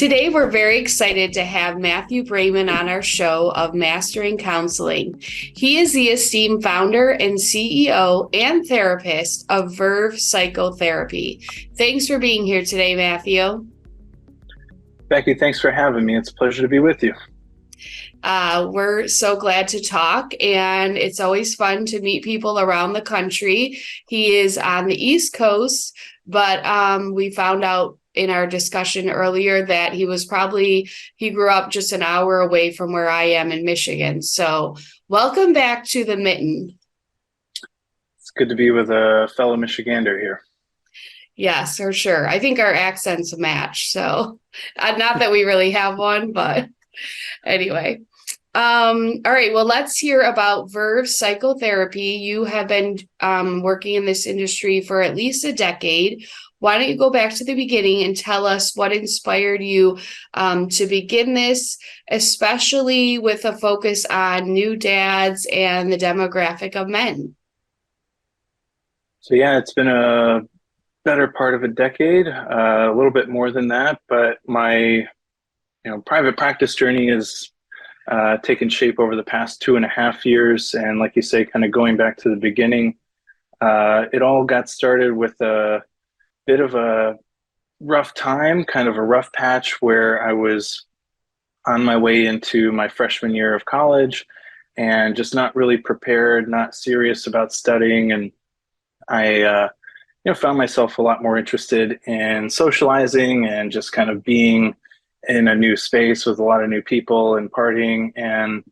Today, we're very excited to have Matthew Braman on our show of Mastering Counseling. He is the esteemed founder and CEO and therapist of Verve Psychotherapy. Thanks for being here today, Matthew. Becky, thanks for having me. It's a pleasure to be with you. We're so glad to talk, and it's always fun to meet people around the country. He is on the East Coast, but we found out in our discussion earlier that he grew up just an hour away from where I am in Michigan. So welcome back to the Mitten. It's good to be with a fellow Michigander here. Yes, for sure. I think our accents match. So not that we really have one, but anyway. All right, well, let's hear about Verve Psychotherapy. You have been working in this industry for at least a decade. Why don't you go back to the beginning and tell us what inspired you to begin this, especially with a focus on new dads and the demographic of men? So yeah, it's been a better part of a decade, a little bit more than that, but my private practice journey has taken shape over the past 2.5 years. And like you say, kind of going back to the beginning, it all got started with a bit of a rough time, kind of a rough patch where I was on my way into my freshman year of college and just not really prepared, not serious about studying. And I found myself a lot more interested in socializing and just kind of being in a new space with a lot of new people and partying. And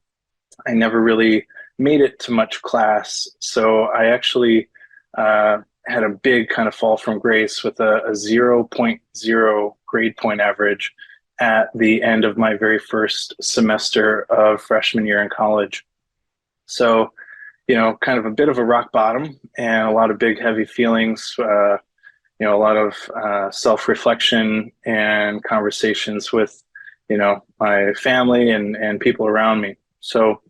I never really made it to much class. So I actually had a big kind of fall from grace with a 0.0 grade point average at the end of my very first semester of freshman year in college. So, kind of a bit of a rock bottom and a lot of big, heavy feelings, a lot of self-reflection and conversations with, my family and people around me. So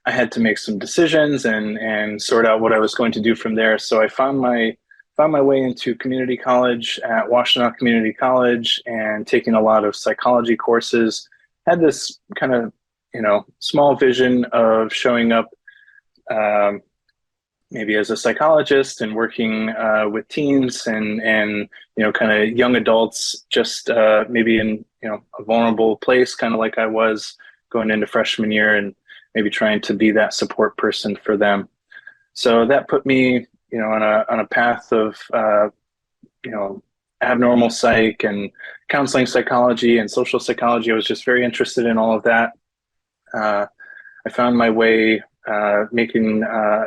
I had to make some decisions and sort out what I was going to do from there. So I found my way into community college at Washtenaw Community College and taking a lot of psychology courses. Had this kind of, small vision of showing up maybe as a psychologist and working with teens and kind of young adults, just maybe in a vulnerable place, kind of like I was going into freshman year, and maybe trying to be that support person for them. So that put me on a path of abnormal psych and counseling psychology and social psychology. I was just very interested in all of that. I found my way making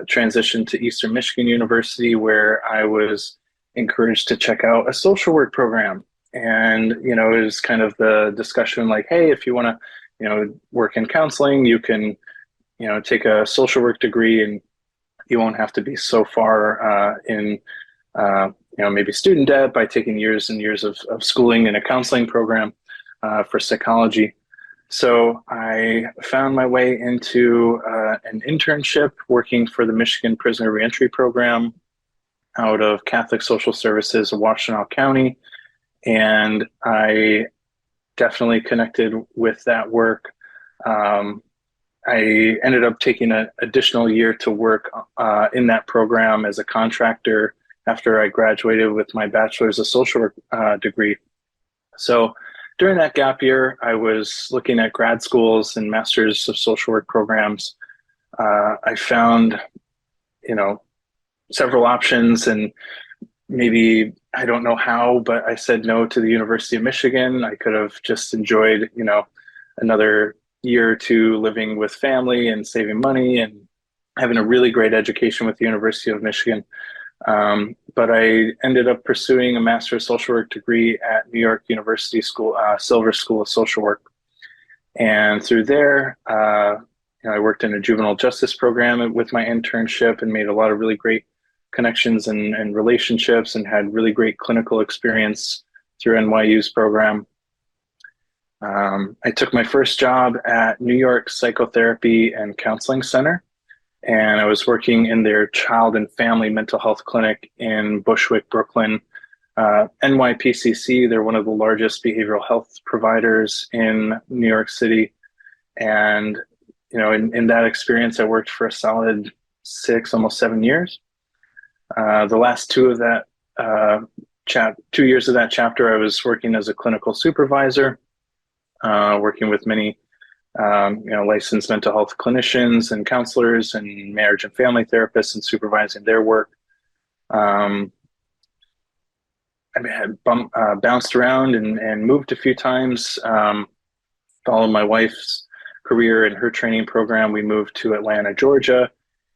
transition to Eastern Michigan University, where I was encouraged to check out a social work program. And, it was kind of the discussion like, hey, if you want to, work in counseling, you can, take a social work degree and you won't have to be so far in, maybe student debt by taking years and years of schooling in a counseling program for psychology. So I found my way into an internship working for the Michigan Prisoner Reentry Program out of Catholic Social Services of Washtenaw County. And I definitely connected with that work. I ended up taking an additional year to work in that program as a contractor after I graduated with my bachelor's of social work degree. So during that gap year, I was looking at grad schools and master's of social work programs. I found, several options, and maybe, I don't know how, but I said no to the University of Michigan. I could have just enjoyed, another year or two living with family and saving money and having a really great education with the University of Michigan. But I ended up pursuing a Master of Social Work degree at New York University Silver School of Social Work. And through there, I worked in a juvenile justice program with my internship and made a lot of really great connections and relationships, and had really great clinical experience through NYU's program. I took my first job at New York Psychotherapy and Counseling Center, and I was working in their child and family mental health clinic in Bushwick, Brooklyn, NYPCC. They're one of the largest behavioral health providers in New York City. And, in that experience, I worked for a solid 6, almost 7 years. The last 2 years of that chapter, I was working as a clinical supervisor, working with many licensed mental health clinicians and counselors and marriage and family therapists and supervising their work. I had bounced around and moved a few times. Following my wife's career and her training program, we moved to Atlanta, Georgia,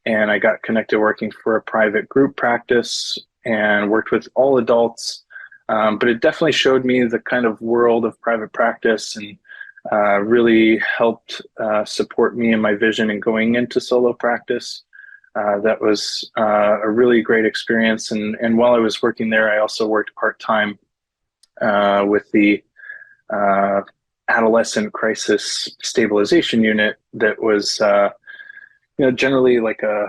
and I got connected working for a private group practice and worked with all adults. But it definitely showed me the kind of world of private practice and really helped support me in my vision in going into solo practice. That was a really great experience. And while I was working there, I also worked part-time with the adolescent crisis stabilization unit that was, generally like a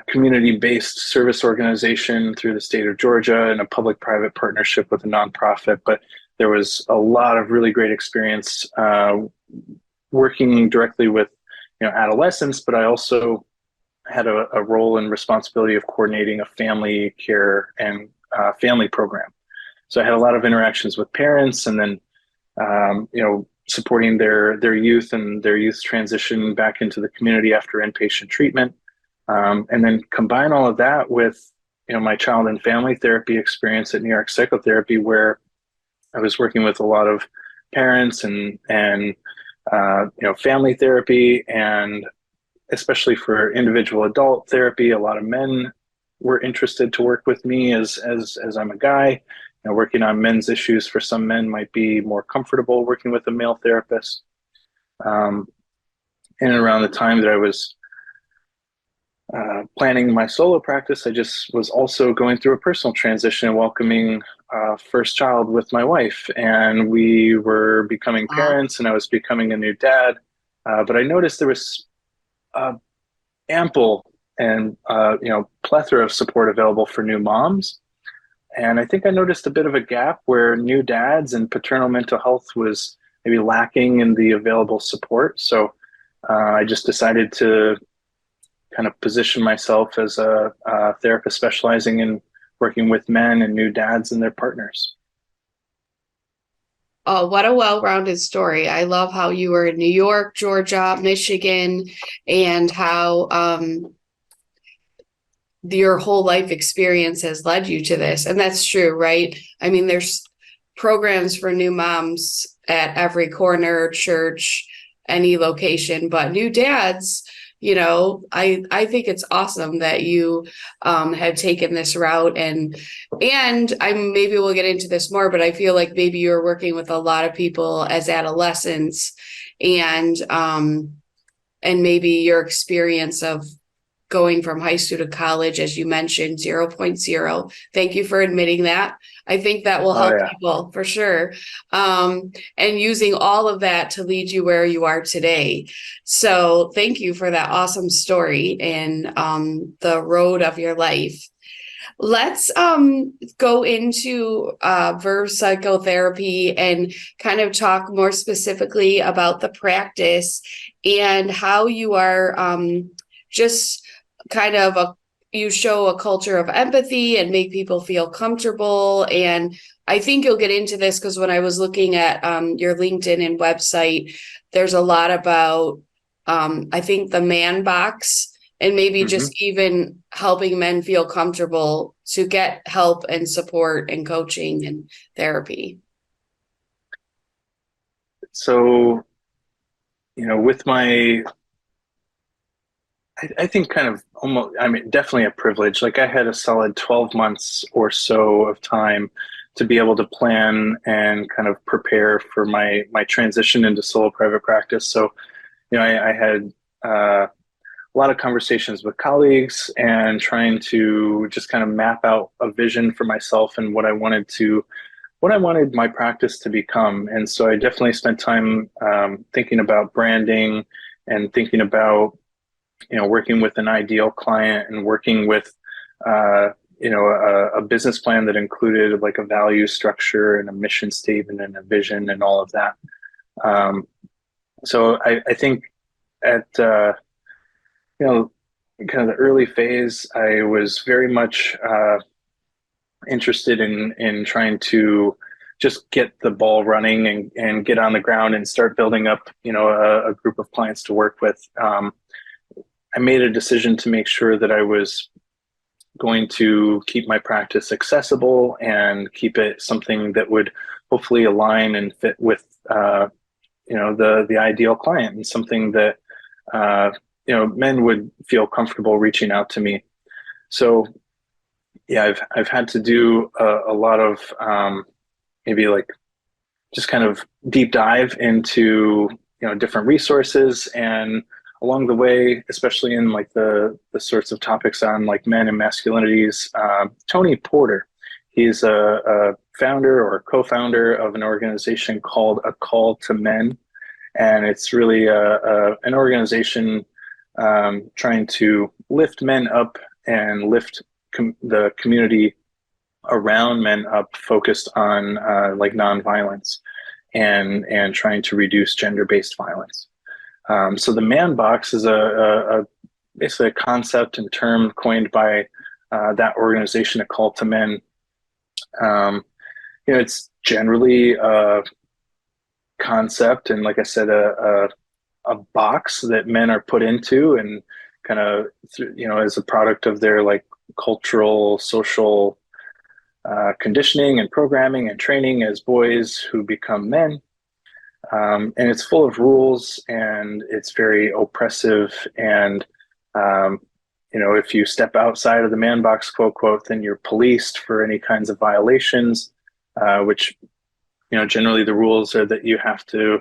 community-based service organization through the state of Georgia and a public-private partnership with a nonprofit. But there was a lot of really great experience working directly with adolescents, but I also had a role and responsibility of coordinating a family care and family program. So I had a lot of interactions with parents, and then supporting their youth and their youth transition back into the community after inpatient treatment, and then combine all of that with my child and family therapy experience at New York Psychotherapy, where I was working with a lot of parents and family therapy, and especially for individual adult therapy, a lot of men were interested to work with me as I'm a guy. Working on men's issues for some men might be more comfortable working with a male therapist. In and around the time that I was planning my solo practice, I just was also going through a personal transition and welcoming first child with my wife, and we were becoming parents, and I was becoming a new dad. But I noticed there was ample and plethora of support available for new moms. And I think I noticed a bit of a gap where new dads and paternal mental health was maybe lacking in the available support. So I just decided to kind of position myself as a therapist specializing in working with men and new dads and their partners. Oh, what a well-rounded story. I love how you were in New York, Georgia, Michigan, and how your whole life experience has led you to this. And that's true, right? I mean, there's programs for new moms at every corner, church, any location, but new dads, I think it's awesome that you have taken this route, and maybe we'll get into this more, but I feel like maybe you're working with a lot of people as adolescents, and maybe your experience of going from high school to college, as you mentioned, 0.0. Thank you for admitting that. I think that will help people for sure. And using all of that to lead you where you are today. So thank you for that awesome story and the road of your life. Let's go into Verve Psychotherapy and kind of talk more specifically about the practice and how you are just kind of you show a culture of empathy and make people feel comfortable. And I think you'll get into this because when I was looking at your LinkedIn and website, there's a lot about, I think, the man box and maybe just even helping men feel comfortable to get help and support and coaching and therapy. So, with my I think kind of almost, definitely a privilege. Like I had a solid 12 months or so of time to be able to plan and kind of prepare for my transition into solo private practice. So, I had a lot of conversations with colleagues and trying to just kind of map out a vision for myself and what I wanted my practice to become. And so I definitely spent time thinking about branding and thinking about working with an ideal client and working with, a business plan that included like a value structure and a mission statement and a vision and all of that. So I think at kind of the early phase, I was very much interested in trying to just get the ball running and get on the ground and start building up, a group of clients to work with. I made a decision to make sure that I was going to keep my practice accessible and keep it something that would hopefully align and fit with, the ideal client, and something that, men would feel comfortable reaching out to me. So yeah, I've had to do a lot of maybe like just kind of deep dive into different resources, and along the way, especially in like the sorts of topics on like men and masculinities, Tony Porter, he's a founder or co-founder of an organization called A Call to Men, and it's really an organization trying to lift men up and lift the community around men up, focused on like nonviolence and trying to reduce gender-based violence. So the man box is basically a concept and term coined by that organization, A Call to Men. It's generally a concept, and like I said, a box that men are put into, and kind of as a product of their like cultural, social conditioning and programming and training as boys who become men. And it's full of rules, and it's very oppressive. And, if you step outside of the man box, quote, quote, then you're policed for any kinds of violations, which, generally the rules are that you have to,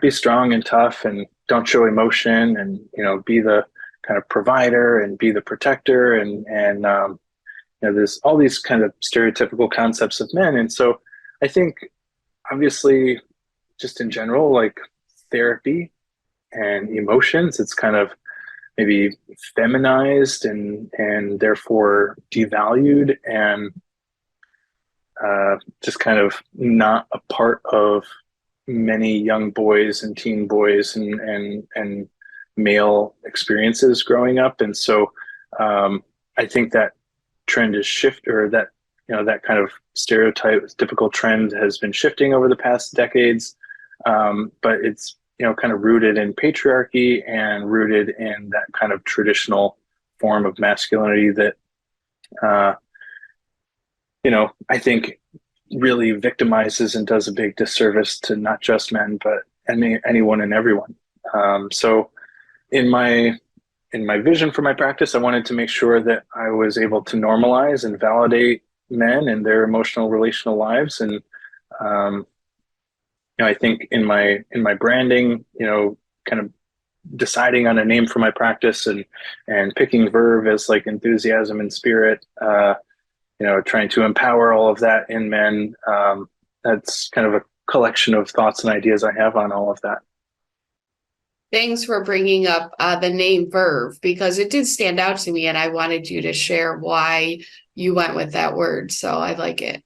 be strong and tough and don't show emotion, and, be the kind of provider and be the protector. And there's all these kind of stereotypical concepts of men. And so I think, obviously, just in general, like therapy and emotions, it's kind of maybe feminized and therefore devalued, and just kind of not a part of many young boys and teen boys and male experiences growing up. And so I think that trend is that kind of stereotype, typical trend has been shifting over the past decades. But it's, kind of rooted in patriarchy and rooted in that kind of traditional form of masculinity that, I think really victimizes and does a big disservice to not just men, but anyone and everyone. So in my vision for my practice, I wanted to make sure that I was able to normalize and validate men and their emotional, relational lives. And, I think in my branding, kind of deciding on a name for my practice and picking Verve as like enthusiasm and spirit, trying to empower all of that in men. That's kind of a collection of thoughts and ideas I have on all of that. Thanks for bringing up the name Verve, because it did stand out to me, and I wanted you to share why you went with that word. So I like it.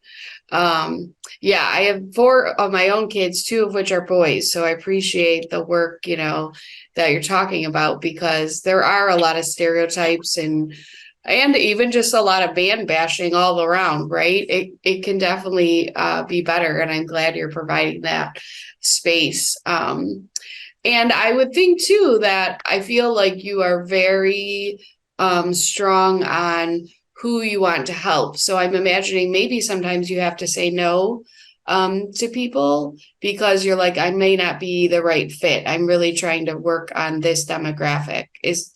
I have 4 of my own kids, 2 of which are boys. So I appreciate the work, that you're talking about, because there are a lot of stereotypes and even just a lot of man bashing all around, right? It can definitely be better. And I'm glad you're providing that space. And I would think too that I feel like you are very strong on who you want to help. So I'm imagining maybe sometimes you have to say no to people because you're like, I may not be the right fit. I'm really trying to work on this demographic.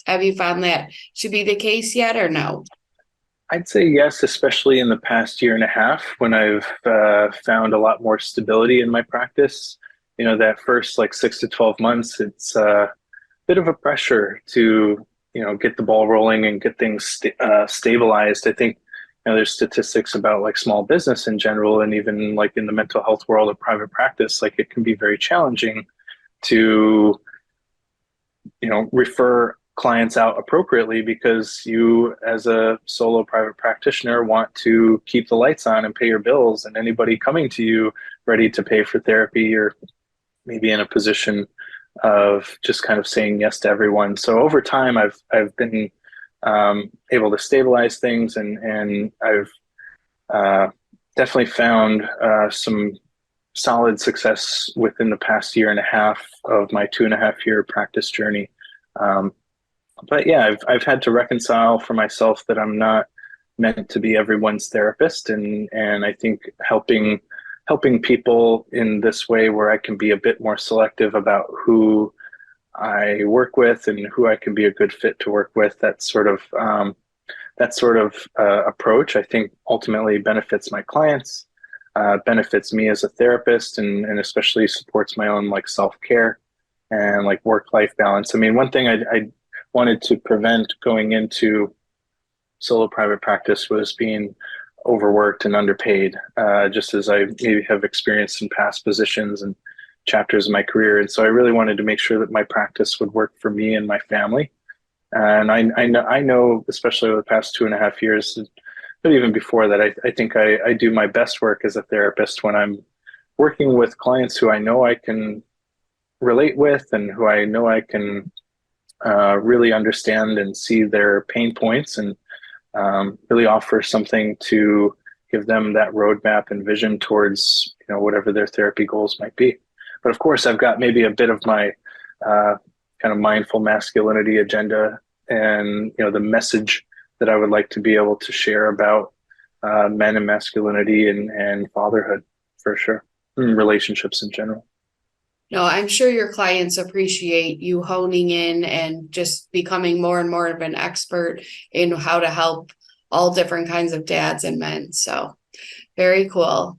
Have you found that to be the case yet, or no? I'd say yes, especially in the past year and a half, when I've found a lot more stability in my practice. That first like 6 to 12 months, it's a bit of a pressure to get the ball rolling and get things stabilized. I think there's statistics about like small business in general, and even like in the mental health world of private practice, like it can be very challenging to refer clients out appropriately, because you, as a solo private practitioner, want to keep the lights on and pay your bills, and anybody coming to you ready to pay for therapy, or maybe in a position of just kind of saying yes to everyone. So over time, I've been able to stabilize things, and I've definitely found some solid success within the past year and a half of my 2.5 year practice journey. But yeah, I've had to reconcile for myself that I'm not meant to be everyone's therapist, and I think helping people in this way, where I can be a bit more selective about who I work with and who I can be a good fit to work with. That sort of approach, I think, ultimately benefits my clients, benefits me as a therapist, and especially supports my own like self-care and like work-life balance. I mean, one thing I wanted to prevent going into solo private practice was being overworked and underpaid, just as I maybe have experienced in past positions and chapters of my career. And so I really wanted to make sure that my practice would work for me and my family. And I know, especially over the past 2.5 years, but even before that, I think I do my best work as a therapist when I'm working with clients who I know I can relate with, and who I know I can really understand and see their pain points, and really offer something to give them that roadmap and vision towards, whatever their therapy goals might be. But of course, I've got maybe a bit of my kind of mindful masculinity agenda, and the message that I would like to be able to share about men and masculinity and fatherhood, for sure, and relationships in general. No, I'm sure your clients appreciate you honing in and just becoming more and more of an expert in how to help all different kinds of dads and men. So very cool.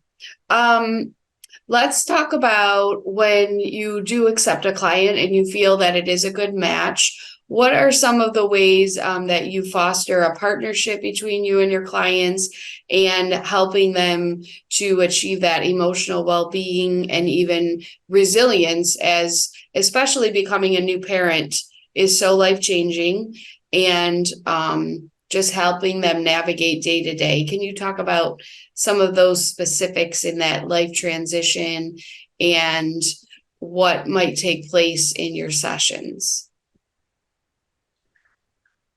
Let's talk about when you do accept a client and you feel that it is a good match. What are some of the ways that you foster a partnership between you and your clients, and helping them to achieve that emotional well-being and even resilience, as especially becoming a new parent is so life-changing, and just helping them navigate day to day? Can you talk about some of those specifics in that life transition and what might take place in your sessions?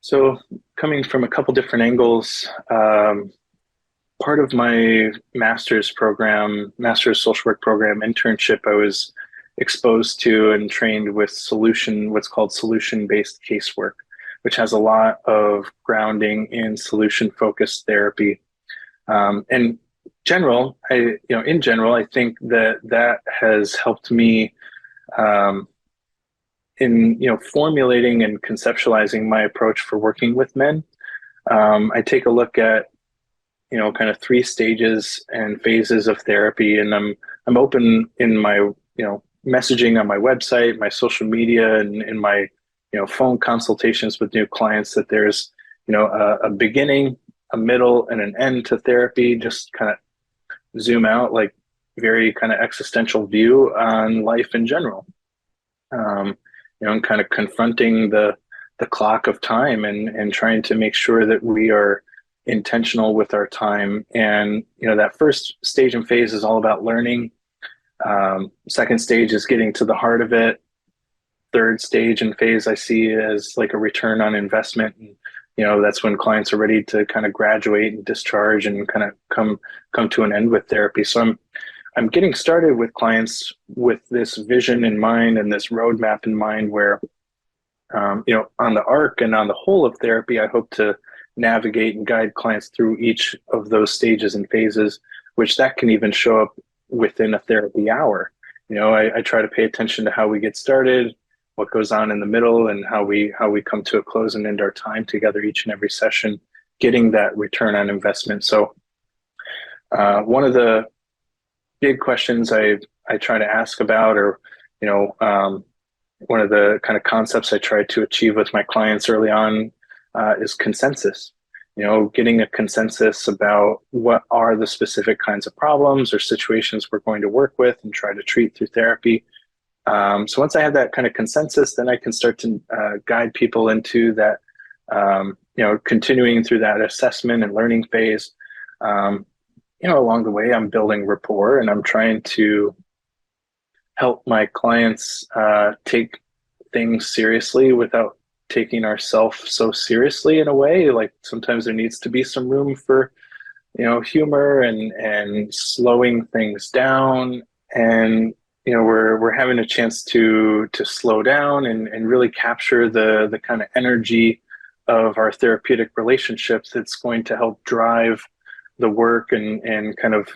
So, coming from a couple different angles, part of my master's social work program internship, I was exposed to and trained with what's called solution-based casework, which has a lot of grounding in solution-focused therapy. And in general, I think that has helped me in formulating and conceptualizing my approach for working with men. I take a look at kind of 3 stages and phases of therapy, and I'm open in my messaging on my website, my social media, and in my phone consultations with new clients, that there's a beginning, a middle, and an end to therapy. Just kind of zoom out, like very kind of existential view on life in general. And kind of confronting the clock of time, and trying to make sure that we are intentional with our time. And that first stage and phase is all about learning. Second stage is getting to the heart of it. Third stage and phase I see as like a return on investment, and that's when clients are ready to kind of graduate and discharge and kind of come to an end with therapy. So I'm getting started with clients with this vision in mind and this roadmap in mind, where on the arc and on the whole of therapy, I hope to navigate and guide clients through each of those stages and phases, which that can even show up within a therapy hour. I try to pay attention to how we get started, what goes on in the middle, and how we come to a close and end our time together each and every session, getting that return on investment. So one of the big questions I try to ask about, or one of the kind of concepts I try to achieve with my clients early on is consensus. Getting a consensus about what are the specific kinds of problems or situations we're going to work with and try to treat through therapy. So once I have that kind of consensus, then I can start to guide people into that, continuing through that assessment and learning phase. Along the way, I'm building rapport and I'm trying to help my clients take things seriously without taking ourselves so seriously in a way. Like sometimes there needs to be some room for, humor and slowing things down. And, we're having a chance to slow down and really capture the kind of energy of our therapeutic relationships that's going to help drive the work and kind of,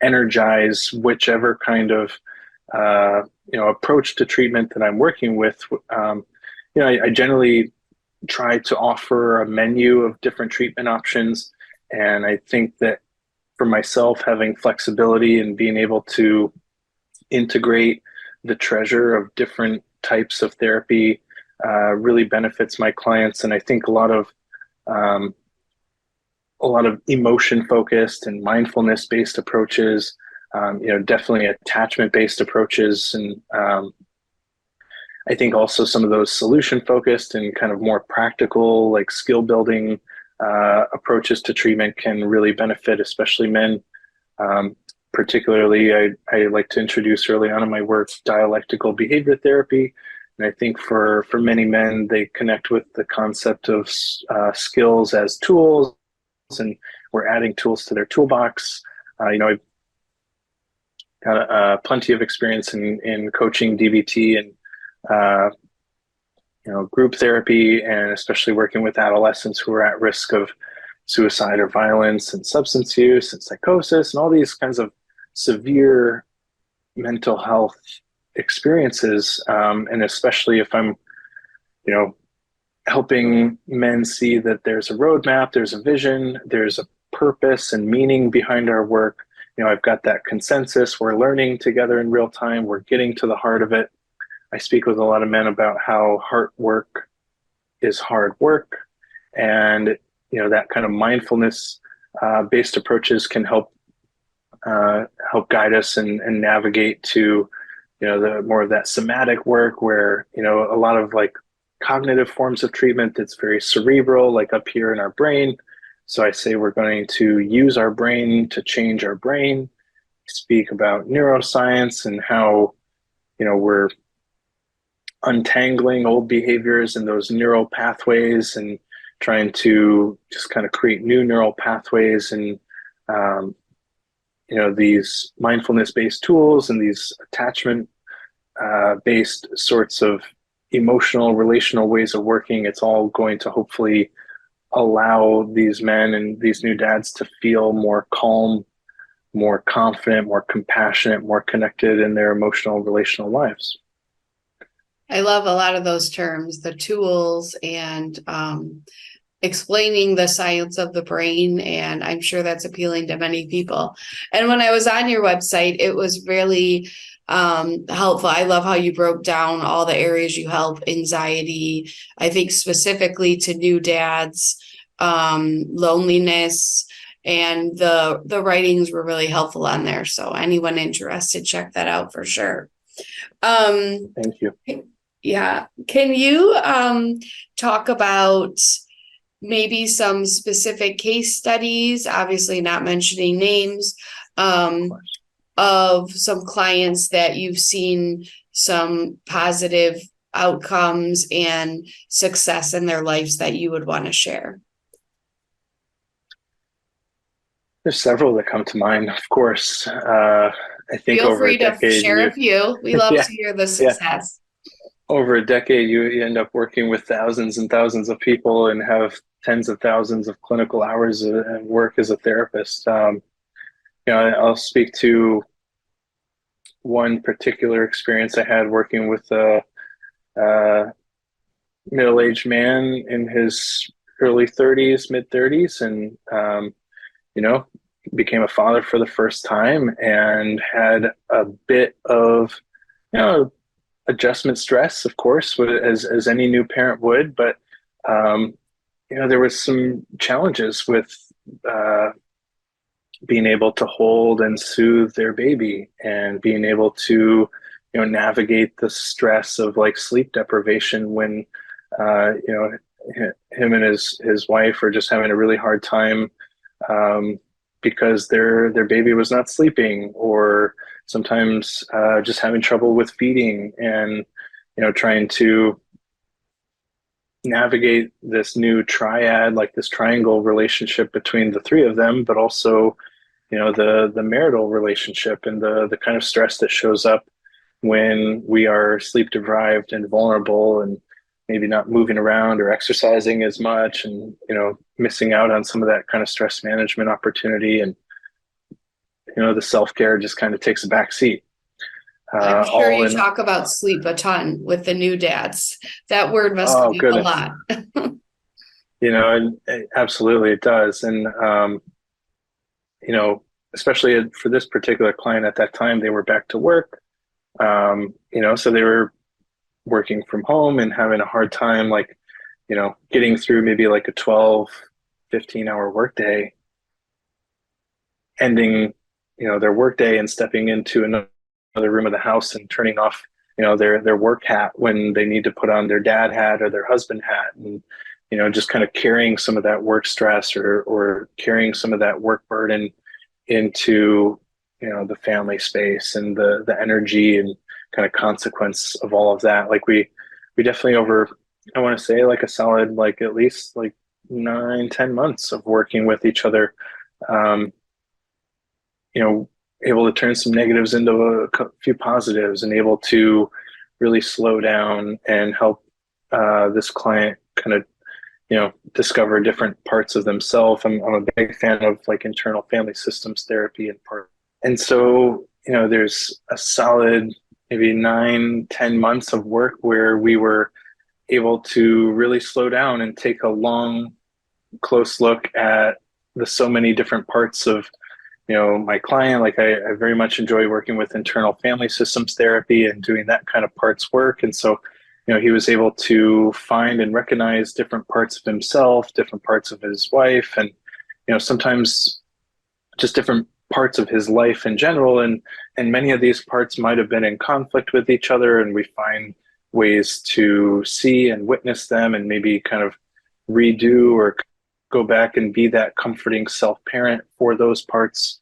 energize whichever kind of approach to treatment that I'm working with. I generally try to offer a menu of different treatment options, and I think that for myself, having flexibility and being able to integrate the treasure of different types of therapy really benefits my clients. And I think a lot of emotion focused and mindfulness based approaches, definitely attachment based approaches. And I think also some of those solution focused and kind of more practical, like skill building approaches to treatment can really benefit, especially men. Particularly, I like to introduce early on in my work dialectical behavior therapy. And I think for many men, they connect with the concept of skills as tools, and we're adding tools to their toolbox. I've got plenty of experience in coaching DBT and group therapy, and especially working with adolescents who are at risk of suicide or violence and substance use and psychosis and all these kinds of severe mental health experiences. And especially if I'm, helping men see that there's a roadmap, there's a vision, there's a purpose and meaning behind our work. I've got that consensus. We're learning together in real time. We're getting to the heart of it. I speak with a lot of men about how heart work is hard work, and that kind of mindfulness based approaches can help guide us and navigate to the more of that somatic work where a lot of like cognitive forms of treatment that's very cerebral, like up here in our brain. So I say we're going to use our brain to change our brain, speak about neuroscience and how we're untangling old behaviors and those neural pathways and trying to just kind of create new neural pathways. And these mindfulness based tools and these attachment based sorts of emotional relational ways of working, it's all going to hopefully allow these men and these new dads to feel more calm, more confident, more compassionate, more connected in their emotional relational lives. I love a lot of those terms, the tools and explaining the science of the brain. And I'm sure that's appealing to many people. And when I was on your website, it was really helpful. I love how you broke down all the areas you help: anxiety, I think specifically to new dads, loneliness, and the writings were really helpful on there. So anyone interested, check that out for sure. Thank you. Yeah. Can you talk about maybe some specific case studies, obviously not mentioning names, of some clients that you've seen some positive outcomes and success in their lives that you would want to share? There's several that come to mind, of course. I think Feel over free a decade, to share a few. We love yeah, to hear the yeah. success. Over a decade, you end up working with thousands and thousands of people and have tens of thousands of clinical hours of work as a therapist. I'll speak to one particular experience I had working with a middle-aged man in his early 30s, mid 30s, and became a father for the first time and had a bit of adjustment stress, of course, as any new parent would. But there was some challenges with being able to hold and soothe their baby, and being able to navigate the stress of like sleep deprivation when, him and his wife are just having a really hard time, because their baby was not sleeping, or sometimes just having trouble with feeding, and trying to navigate this new triad, like this triangle relationship between the three of them, but also the marital relationship, and the kind of stress that shows up when we are sleep deprived and vulnerable, and maybe not moving around or exercising as much, and missing out on some of that kind of stress management opportunity. And the self-care just kind of takes a back seat. I'm sure All you in. talk about sleep a ton with the new dads. That word must Oh come up a goodness. lot. And absolutely it does. And especially for this particular client at that time, they were back to work. So they were working from home and having a hard time, like, getting through maybe like a 12, 15-hour workday, ending, their workday and stepping into another room of the house and turning off, their work hat when they need to put on their dad hat or their husband hat, and just kind of carrying some of that work stress, or carrying some of that work burden into the family space, and the energy and kind of consequence of all of that. Like we definitely, over, I want to say, like a solid, like at least like 9-10 months of working with each other, um, able to turn some negatives into a few positives, and able to really slow down and help this client kind of discover different parts of themselves. I'm a big fan of like internal family systems therapy and part. And so, there's a solid maybe 9-10 months of work where we were able to really slow down and take a long, close look at the so many different parts of my client. Like I very much enjoy working with internal family systems therapy and doing that kind of parts work. And so, he was able to find and recognize different parts of himself, different parts of his wife, and sometimes just different parts of his life in general. And many of these parts might have been in conflict with each other, and we find ways to see and witness them, and maybe kind of redo or go back and be that comforting self-parent for those parts.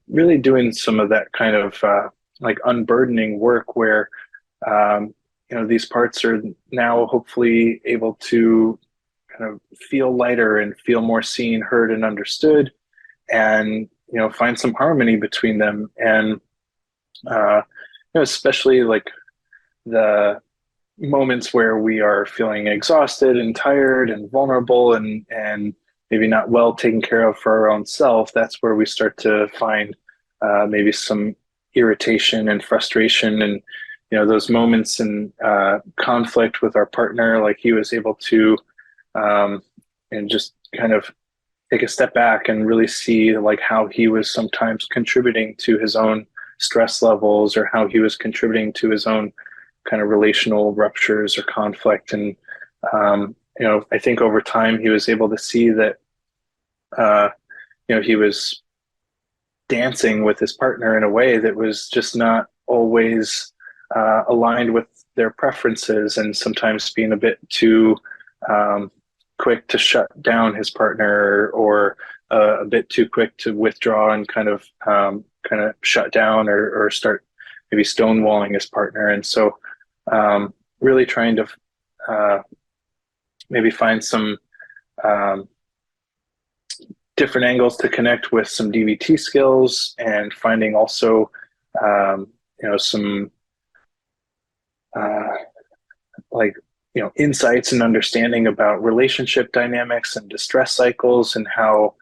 Really doing some of that kind of like unburdening work where these parts are now hopefully able to kind of feel lighter and feel more seen, heard, and understood, and find some harmony between them. And especially like the moments where we are feeling exhausted and tired and vulnerable, and maybe not well taken care of for our own self, that's where we start to find maybe some irritation and frustration, and those moments and conflict with our partner. Like he was able to and just kind of take a step back and really see like how he was sometimes contributing to his own stress levels, or how he was contributing to his own kind of relational ruptures or conflict. And I think over time he was able to see that he was dancing with his partner in a way that was just not always aligned with their preferences, and sometimes being a bit too quick to shut down his partner, or a bit too quick to withdraw and kind of shut down, or start maybe stonewalling his partner. And so really trying to maybe find some different angles to connect with some DBT skills, and finding also some like insights and understanding about relationship dynamics and distress cycles, and how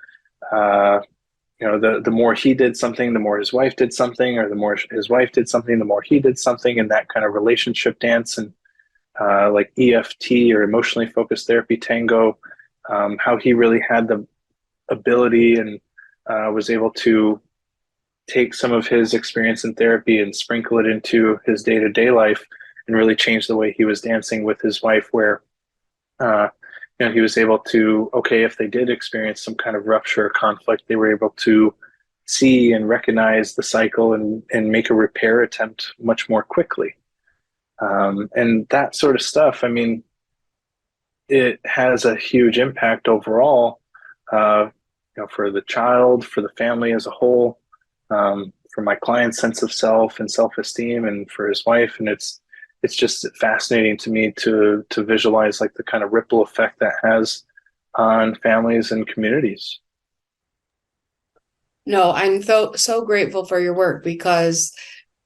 the more he did something, the more his wife did something, or the more his wife did something, the more he did something, and that kind of relationship dance. And like EFT, or emotionally focused therapy tango, how he really had the ability and was able to take some of his experience in therapy and sprinkle it into his day-to-day life, and really change the way he was dancing with his wife, where he was able to, okay, if they did experience some kind of rupture or conflict, they were able to see and recognize the cycle and make a repair attempt much more quickly. And that sort of stuff, I mean, it has a huge impact overall, for the child, for the family as a whole, for my client's sense of self and self-esteem, and for his wife. And it's just fascinating to me to visualize like the kind of ripple effect that has on families and communities. No, I'm so grateful for your work because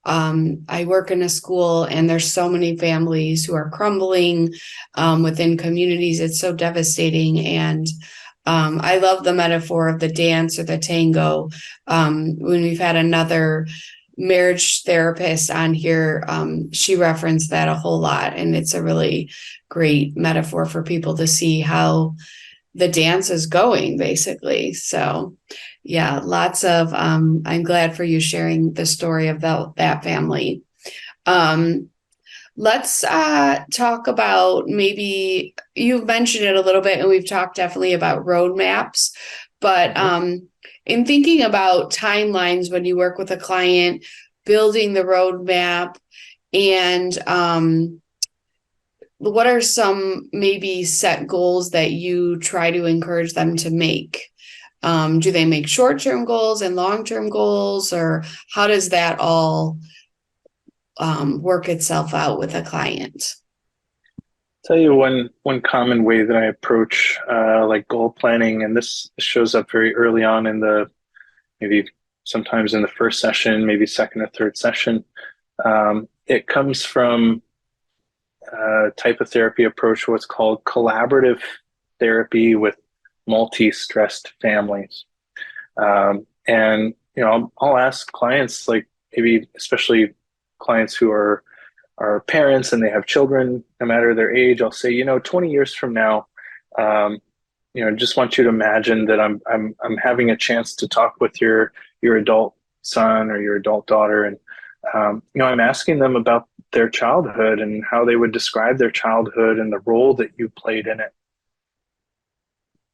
I work in a school and there's so many families who are crumbling within communities. It's so devastating. And I love the metaphor of the dance or the tango. When we've had another marriage therapist on here, she referenced that a whole lot. And it's a really great metaphor for people to see how the dance is going, basically. So yeah, lots of I'm glad for you sharing the story of that family. Um, let's talk about, maybe you've mentioned it a little bit, and we've talked definitely about roadmaps, but in thinking about timelines when you work with a client, building the roadmap, and what are some maybe set goals that you try to encourage them to make? Do they make short-term goals and long-term goals, or how does that all work itself out with a client? Tell you one common way that I approach like goal planning, and this shows up very early on in the, maybe sometimes in the first session, maybe second or third session. It comes from a type of therapy approach, what's called collaborative therapy with multi-stressed families. And I'll ask clients, like maybe especially clients who are parents and they have children, no matter their age, I'll say, 20 years from now, just want you to imagine that I'm having a chance to talk with your adult son or your adult daughter, and I'm asking them about their childhood and how they would describe their childhood and the role that you played in it.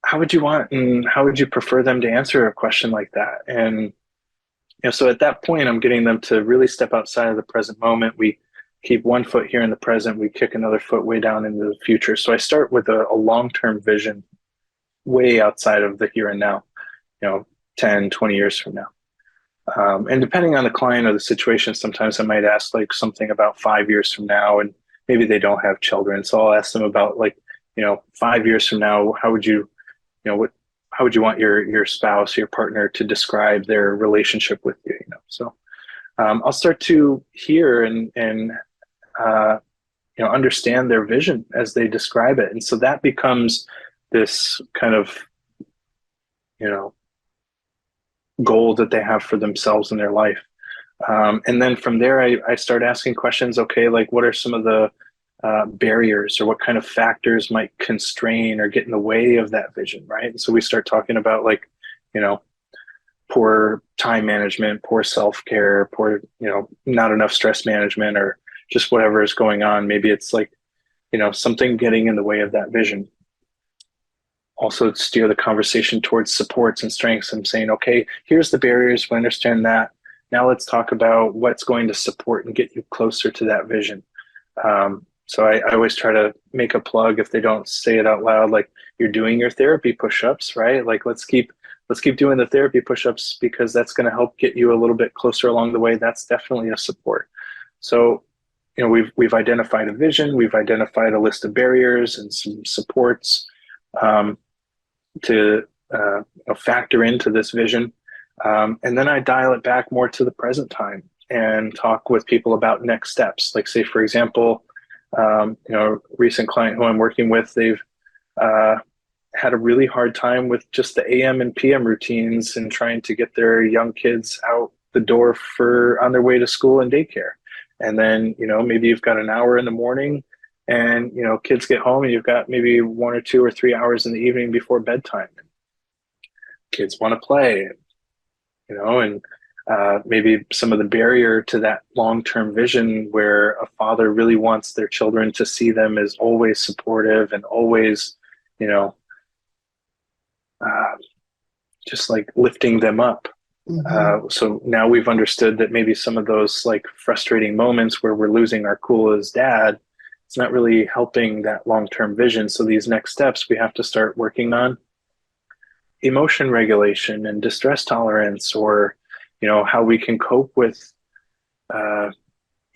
How would you want and how would you prefer them to answer a question like that? And so at that point, I'm getting them to really step outside of the present moment. We keep one foot here in the present, we kick another foot way down into the future. So I start with a long-term vision way outside of the here and now, 10, 20 years from now. And depending on the client or the situation, sometimes I might ask like something about 5 years from now, and maybe they don't have children. So I'll ask them about 5 years from now, how would you want your spouse, your partner to describe their relationship with you? So I'll start to hear and understand their vision as they describe it. And so that becomes this kind of, goal that they have for themselves in their life. And then from there, I start asking questions. Okay, like what are some of the barriers, or what kind of factors might constrain or get in the way of that vision, right? And so we start talking about poor time management, poor self-care, poor, not enough stress management, or just whatever is going on. Maybe it's something getting in the way of that vision. Also steer the conversation towards supports and strengths. I'm saying, okay, here's the barriers. We understand that. Now let's talk about what's going to support and get you closer to that vision. So I always try to make a plug, if they don't say it out loud, like, you're doing your therapy push-ups, right? Like, let's keep doing the therapy push-ups, because that's going to help get you a little bit closer along the way. That's definitely a support. So, we've identified a vision, we've identified a list of barriers and some supports to factor into this vision. And then I dial it back more to the present time and talk with people about next steps. Like, say, for example, a recent client who I'm working with, they've had a really hard time with just the AM and PM routines and trying to get their young kids out the door on their way to school and daycare. And then, maybe you've got an hour in the morning and, kids get home and you've got maybe 1 or 2 or 3 hours in the evening before bedtime. Kids want to play, and maybe some of the barrier to that long-term vision, where a father really wants their children to see them as always supportive and always, just like lifting them up. So now we've understood that maybe some of those like frustrating moments where we're losing our cool as dad, it's not really helping that long-term vision. So these next steps, we have to start working on emotion regulation and distress tolerance, or, how we can cope with uh,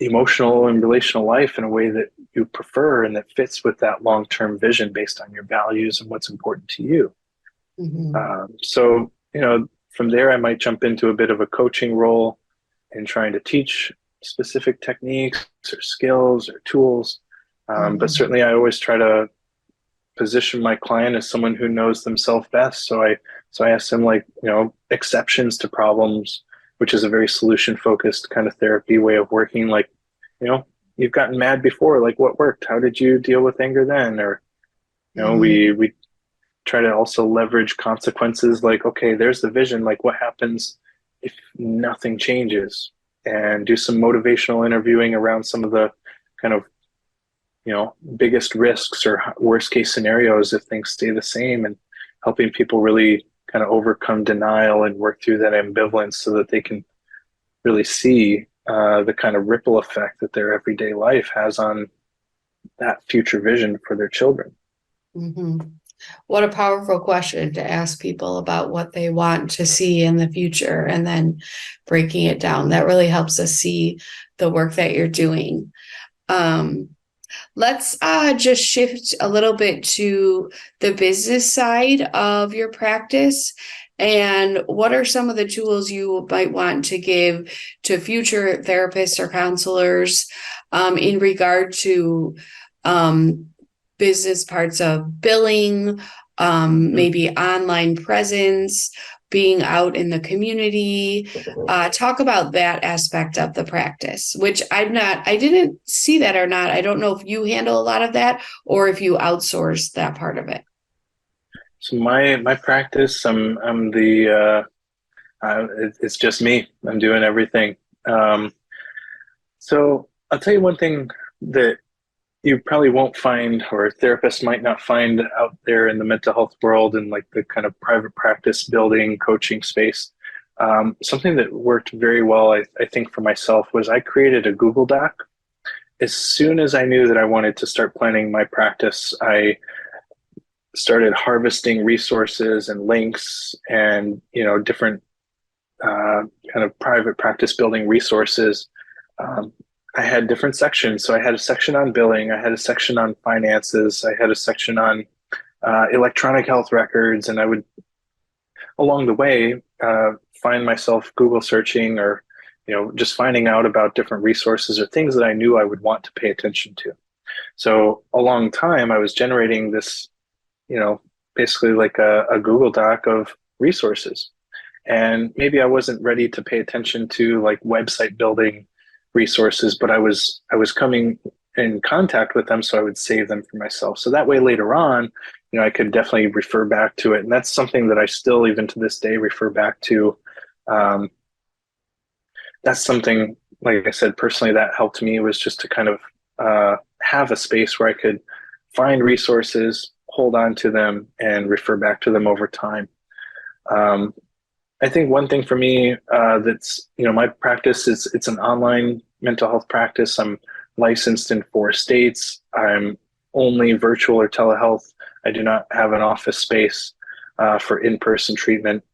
emotional and relational life in a way that you prefer and that fits with that long-term vision based on your values and what's important to you. So, from there, I might jump into a bit of a coaching role in trying to teach specific techniques or skills or tools. But certainly, I always try to position my client as someone who knows themselves best. So I ask them, like, exceptions to problems, which is a very solution focused kind of therapy way of working. Like, you've gotten mad before, like what worked? How did you deal with anger then? Or, we try to also leverage consequences, like, okay, there's the vision, like what happens if nothing changes, and do some motivational interviewing around some of the kind of biggest risks or worst case scenarios if things stay the same, and helping people really kind of overcome denial and work through that ambivalence so that they can really see the kind of ripple effect that their everyday life has on that future vision for their children. What a powerful question to ask people about what they want to see in the future, and then breaking it down. That really helps us see the work that you're doing. Let's just shift a little bit to the business side of your practice. And what are some of the tools you might want to give to future therapists or counselors in regard to business parts of billing, maybe online presence, being out in the community? Talk about that aspect of the practice, which I didn't see that or not. I don't know if you handle a lot of that or if you outsource that part of it. So my practice, I'm the it's just me. I'm doing everything. So I'll tell you one thing that you probably won't find, or therapists might not find out there in the mental health world and like the kind of private practice building coaching space. Something that worked very well, I think, for myself was I created a Google Doc. As soon as I knew that I wanted to start planning my practice, I started harvesting resources and links and, different kind of private practice building resources. I had different sections. So I had a section on billing, I had a section on finances, I had a section on electronic health records, and I would, along the way, find myself Google searching or, just finding out about different resources or things that I knew I would want to pay attention to. So a long time, I was generating this, basically like a Google Doc of resources. And maybe I wasn't ready to pay attention to like website building resources, but I was coming in contact with them, so I would save them for myself. So that way later on, I could definitely refer back to it. And that's something that I still, even to this day, refer back to. That's something, like I said, personally, that helped me, was just to kind of have a space where I could find resources, hold on to them, and refer back to them over time. I think one thing for me that's, my practice is, it's an online mental health practice. I'm licensed in 4 states. I'm only virtual or telehealth. I do not have an office space for in-person treatment.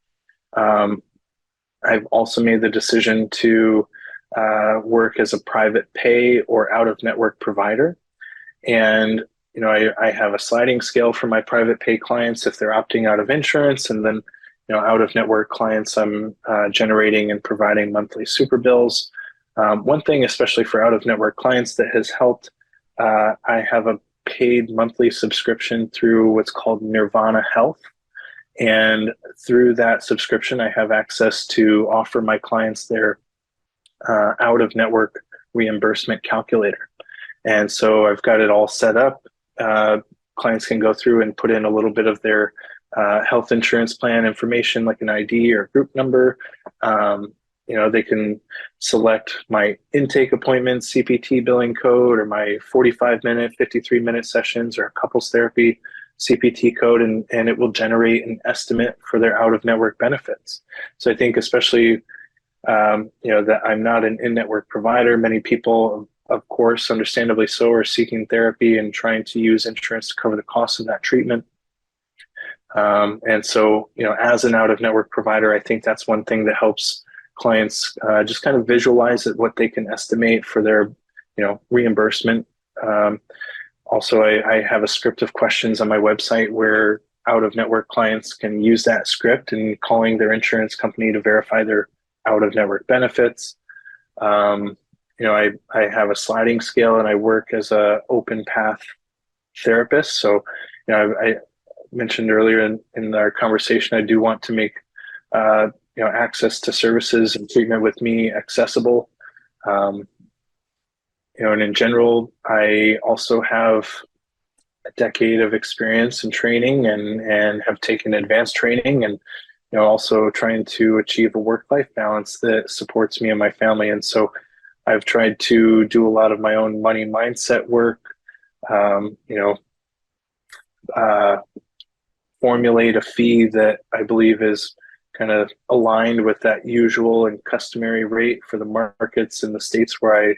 I've also made the decision to work as a private pay or out-of-network provider. And, I have a sliding scale for my private pay clients if they're opting out of insurance, and then out-of-network clients, I'm generating and providing monthly super bills. One thing, especially for out-of-network clients, that has helped, I have a paid monthly subscription through what's called Nirvana Health. And through that subscription, I have access to offer my clients their out-of-network reimbursement calculator. And so I've got it all set up. Clients can go through and put in a little bit of their health insurance plan information, like an ID or group number. They can select my intake appointments, CPT billing code, or my 45-minute, 53-minute sessions, or couples therapy CPT code, and it will generate an estimate for their out-of-network benefits. So I think especially, that I'm not an in-network provider. Many people, of course, understandably so, are seeking therapy and trying to use insurance to cover the cost of that treatment. And so, as an out-of-network provider, I think that's one thing that helps clients just kind of visualize what they can estimate for their, reimbursement. Also, I have a script of questions on my website where out-of-network clients can use that script and calling their insurance company to verify their out-of-network benefits. I have a sliding scale, and I work as a open path therapist. So, I mentioned earlier in our conversation, I do want to make access to services and treatment with me accessible. And in general, I also have a decade of experience in training and have taken advanced training, and also trying to achieve a work-life balance that supports me and my family. And so I've tried to do a lot of my own money mindset work, formulate a fee that I believe is kind of aligned with that usual and customary rate for the markets in the states where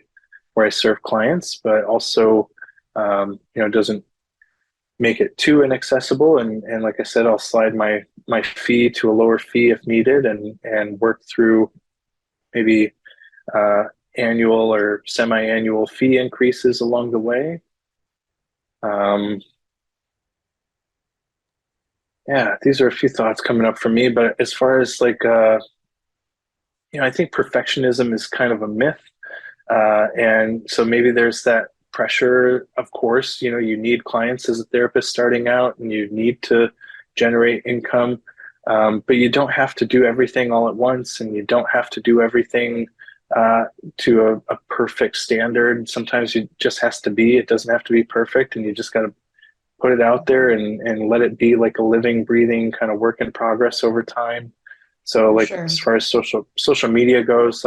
I serve clients, but also doesn't make it too inaccessible. And like I said, I'll slide my fee to a lower fee if needed, and work through maybe annual or semi-annual fee increases along the way. These are a few thoughts coming up for me, but as far as I think perfectionism is kind of a myth. And so maybe there's that pressure. Of course, you need clients as a therapist starting out, and you need to generate income, but you don't have to do everything all at once, and you don't have to do everything to a perfect standard. Sometimes it just has to be. It doesn't have to be perfect, and you just got to put it out there and let it be like a living, breathing kind of work in progress over time. So, Sure. as far as social media goes,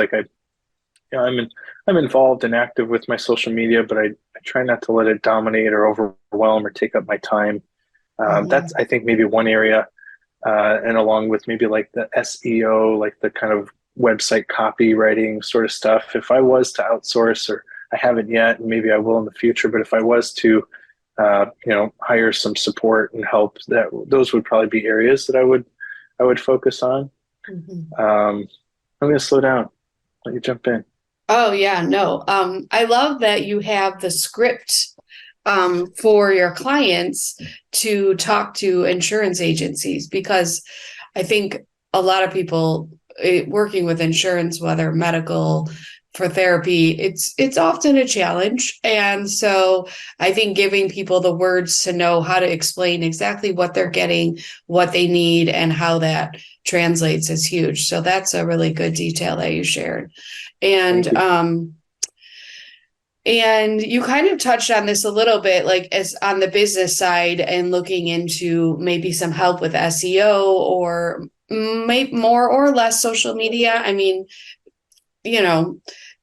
I'm involved and active with my social media, but I try not to let it dominate or overwhelm or take up my time. That's, I think, maybe one area, and along with maybe like the SEO, like the kind of website copywriting sort of stuff. If I was to outsource, or I haven't yet, and maybe I will in the future, but if I was to, hire some support and help, those would probably be areas that I would focus on. I'm going to slow down. Let you jump in. Oh yeah, no. I love that you have the script for your clients to talk to insurance agencies, because I think a lot of people working with insurance, whether medical, for therapy, it's often a challenge. And so I think giving people the words to know how to explain exactly what they're getting, what they need, and how that translates is huge. So that's a really good detail that you shared. And you kind of touched on this a little bit, like as on the business side and looking into maybe some help with SEO or maybe more or less social media. I mean,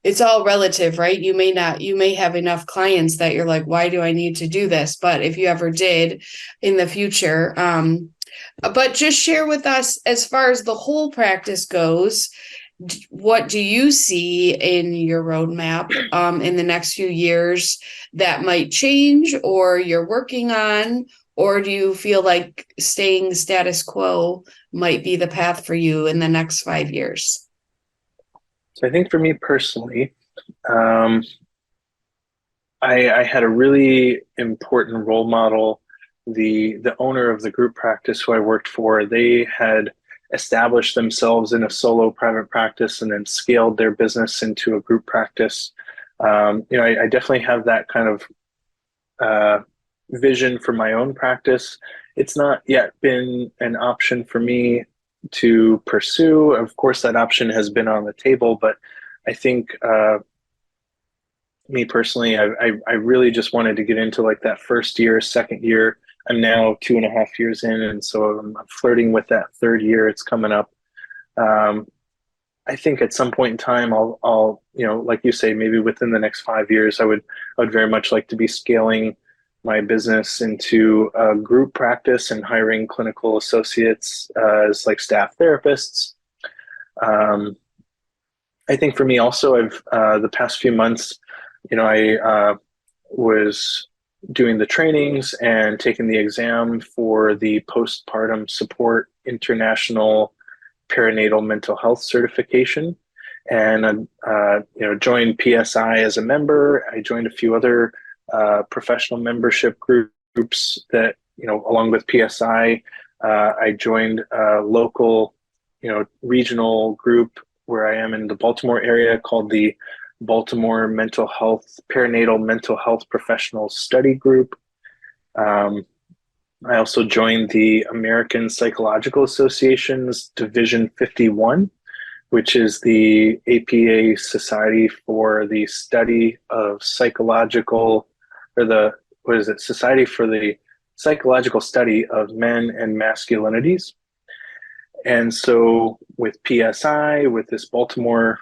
it's all relative, right? You may have enough clients that you're like, why do I need to do this? But if you ever did in the future, but just share with us, as far as the whole practice goes, what do you see in your roadmap in the next few years that might change, or you're working on, or do you feel like staying status quo might be the path for you in the next 5 years? So I think for me personally, I had a really important role model. The owner of the group practice who I worked for, they had established themselves in a solo private practice and then scaled their business into a group practice. I definitely have that kind of vision for my own practice. It's not yet been an option for me to pursue. Of course, that option has been on the table, but I think me personally, I really just wanted to get into like that first year, second year. I'm now 2.5 years in, and so I'm flirting with that third year. It's coming up. I think at some point in time, I'll like you say, maybe within the next 5 years, I would very much like to be scaling my business into a group practice and hiring clinical associates as like staff therapists. I think for me also, I've the past few months, I was doing the trainings and taking the exam for the postpartum support international perinatal mental health certification, and joined PSI as a member. I joined a few other professional membership groups that, along with PSI, I joined a local, regional group where I am in the Baltimore area called the Baltimore Mental Health Perinatal Mental Health Professional Study Group. I also joined the American Psychological Association's Division 51, which is the APA Society for the Study of Psychological, or Society for the Psychological Study of Men and Masculinities. And so with PSI, with this Baltimore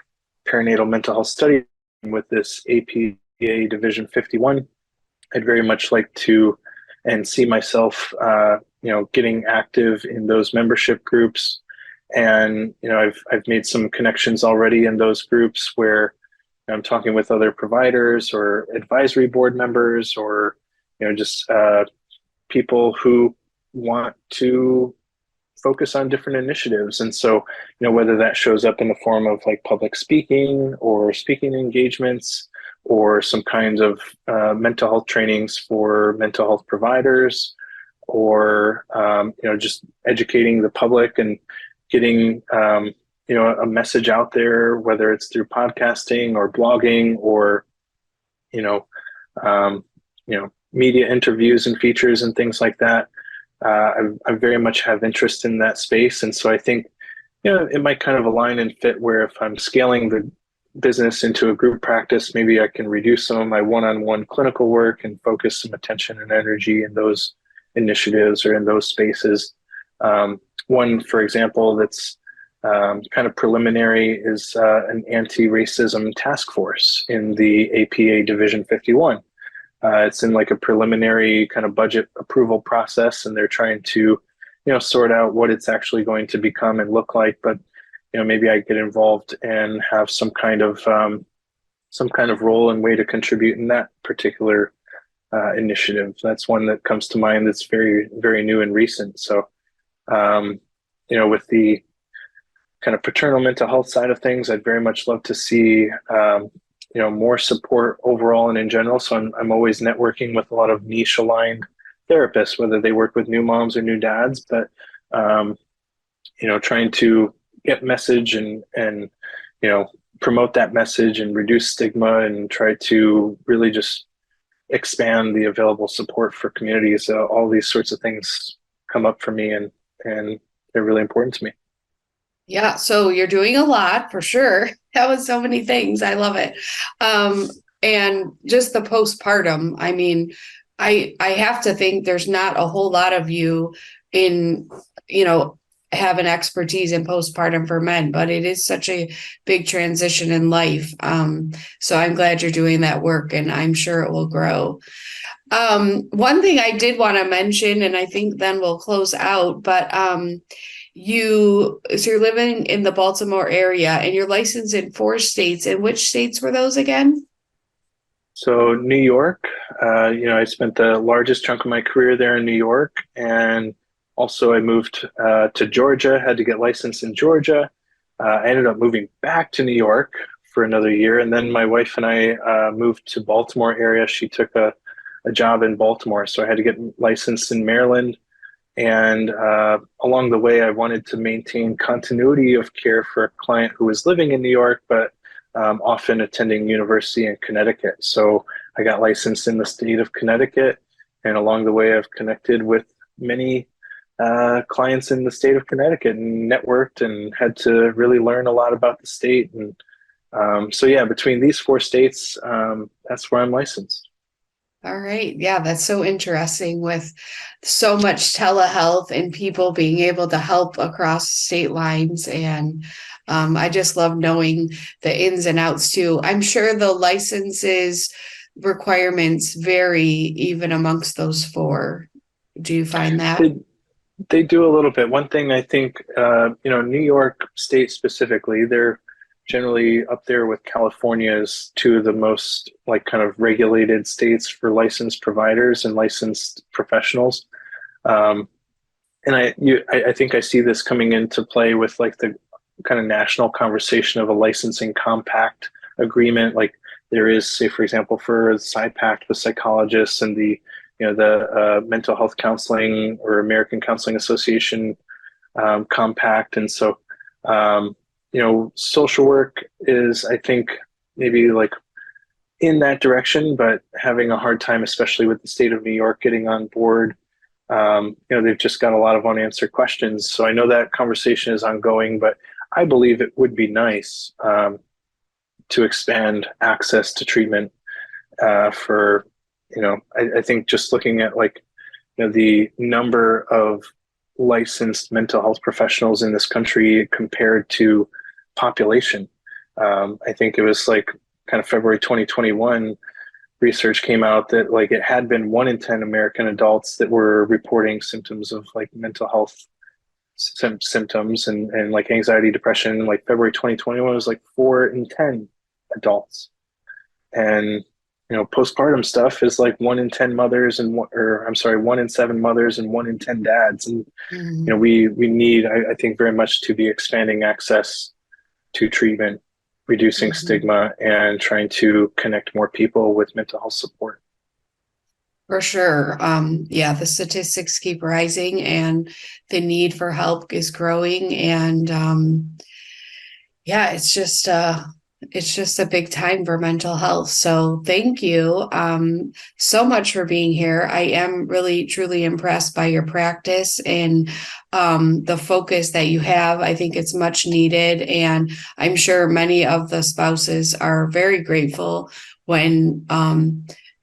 Perinatal Mental Health Study, and with this APA Division 51, I'd very much like to and see myself, getting active in those membership groups. And, I've made some connections already in those groups where I'm talking with other providers or advisory board members, or, just people who want to focus on different initiatives. And so, whether that shows up in the form of like public speaking or speaking engagements, or some kinds of mental health trainings for mental health providers, or just educating the public and getting a message out there, whether it's through podcasting or blogging or media interviews and features and things like that. I very much have interest in that space, and so I think it might kind of align and fit where if I'm scaling the business into a group practice, maybe I can reduce some of my one-on-one clinical work and focus some attention and energy in those initiatives or in those spaces. One, for example, that's kind of preliminary is an anti-racism task force in the APA Division 51. It's in like a preliminary kind of budget approval process, and they're trying to, sort out what it's actually going to become and look like. But maybe I get involved and have some kind of role and way to contribute in that particular initiative. That's one that comes to mind that's very, very new and recent. So, with the kind of paternal mental health side of things, I'd very much love to see, more support overall and in general. So I'm always networking with a lot of niche aligned therapists, whether they work with new moms or new dads, but, trying to get message and promote that message and reduce stigma and try to really just expand the available support for communities. All these sorts of things come up for me, and they're really important to me. Yeah, so you're doing a lot for sure. That was so many things. I love it. And just the postpartum, I mean, I have to think there's not a whole lot of you in, have an expertise in postpartum for men, but it is such a big transition in life. So I'm glad you're doing that work, and I'm sure it will grow. One thing I did want to mention, and I think then we'll close out, but you're living in the Baltimore area and you're licensed in 4 states. And which states were those again? So New York, I spent the largest chunk of my career there in New York, and also I moved to Georgia, had to get licensed in Georgia. I ended up moving back to New York for another year, and then my wife and I moved to Baltimore area. She took a job in Baltimore, so I had to get licensed in Maryland. And along the way, I wanted to maintain continuity of care for a client who was living in New York, but often attending university in Connecticut. So I got licensed in the state of Connecticut, and along the way, I've connected with many clients in the state of Connecticut and networked and had to really learn a lot about the state. And so, yeah, between these 4 states, that's where I'm licensed. All right. Yeah, that's so interesting with so much telehealth and people being able to help across state lines. And I just love knowing the ins and outs too. I'm sure the licenses requirements vary even amongst those four. Do you find that? They do a little bit. One thing I think, New York State specifically, they're generally up there with California as two of the most like kind of regulated states for licensed providers and licensed professionals. And I think I see this coming into play with like the kind of national conversation of a licensing compact agreement. Like there is, say, for example, for the PsyPact with psychologists and the mental health counseling or American Counseling Association compact. And so, social work is, I think, maybe like in that direction, but having a hard time, especially with the state of New York getting on board. They've just got a lot of unanswered questions. So I know that conversation is ongoing, but I believe it would be nice to expand access to treatment for, I think just looking at like, the number of licensed mental health professionals in this country compared to population. I think it was like kind of February 2021 research came out that like it had been 1 in 10 American adults that were reporting symptoms of like mental health symptoms and like anxiety, depression. Like February 2021 was like 4 in 10 adults. And postpartum stuff is like 1 in 10 mothers and 1 in 7 mothers and 1 in 10 dads. And we need, I think, very much to be expanding access to treatment, reducing stigma, and trying to connect more people with mental health support. For sure. The statistics keep rising and the need for help is growing. And it's just a big time for mental health. So thank you so much for being here. I am really, truly impressed by your practice and the focus that you have. I think it's much needed. And I'm sure many of the spouses are very grateful when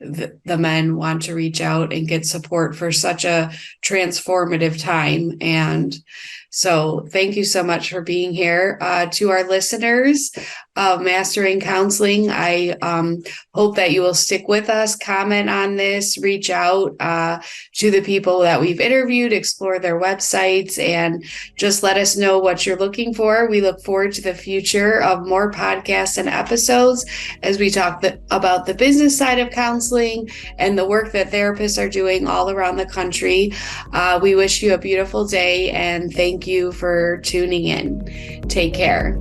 the men want to reach out and get support for such a transformative time. And so thank you so much for being here. To our listeners of Mastering Counseling, I hope that you will stick with us, comment on this, reach out to the people that we've interviewed, explore their websites, and just let us know what you're looking for. We look forward to the future of more podcasts and episodes as we talk about the business side of counseling and the work that therapists are doing all around the country. We wish you a beautiful day and thank you for tuning in. Take care.